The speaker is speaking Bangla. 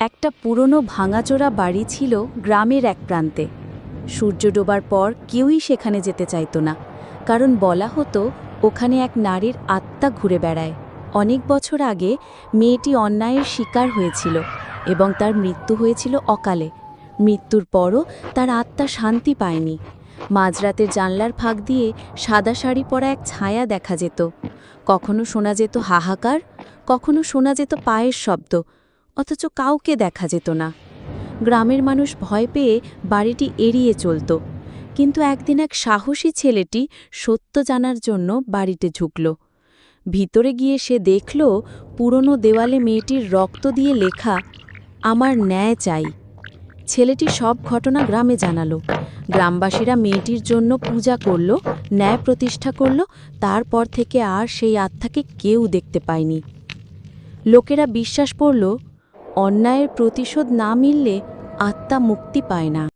একটা পুরনো ভাঙাচোরা বাড়ি ছিল গ্রামের এক প্রান্তে। সূর্য ডোবার পর কেউই সেখানে যেতে চাইত না, কারণ বলা হতো ওখানে এক নারীর আত্মা ঘুরে বেড়ায়। অনেক বছর আগে মেয়েটি অন্যায়ের শিকার হয়েছিল এবং তার মৃত্যু হয়েছিল অকালে। মৃত্যুর পরও তার আত্মা শান্তি পায়নি। মাঝরাতের জানলার ফাঁক দিয়ে সাদা শাড়ি পরা এক ছায়া দেখা যেত। কখনো শোনা যেত হাহাকার, কখনো শোনা যেত পায়ের শব্দ, অথচ কাউকে দেখা যেত না। গ্রামের মানুষ ভয় পেয়ে বাড়িটি এড়িয়ে চলত, কিন্তু একদিন এক সাহসী ছেলেটি সত্য জানার জন্য বাড়িতে ঝুঁকল। ভিতরে গিয়ে সে দেখল পুরনো দেওয়ালে মেয়েটির রক্ত দিয়ে লেখা, "আমার ন্যায় চাই।" ছেলেটি সব ঘটনা গ্রামে জানালো। গ্রামবাসীরা মেয়েটির জন্য পূজা করল, ন্যায় প্রতিষ্ঠা করল। তারপর থেকে আর সেই আত্মাকে কেউ দেখতে পায়নি। লোকেরা বিশ্বাস করল, অন্যায়ের প্রতিশোধ না মিললে আত্মা মুক্তি পায় না।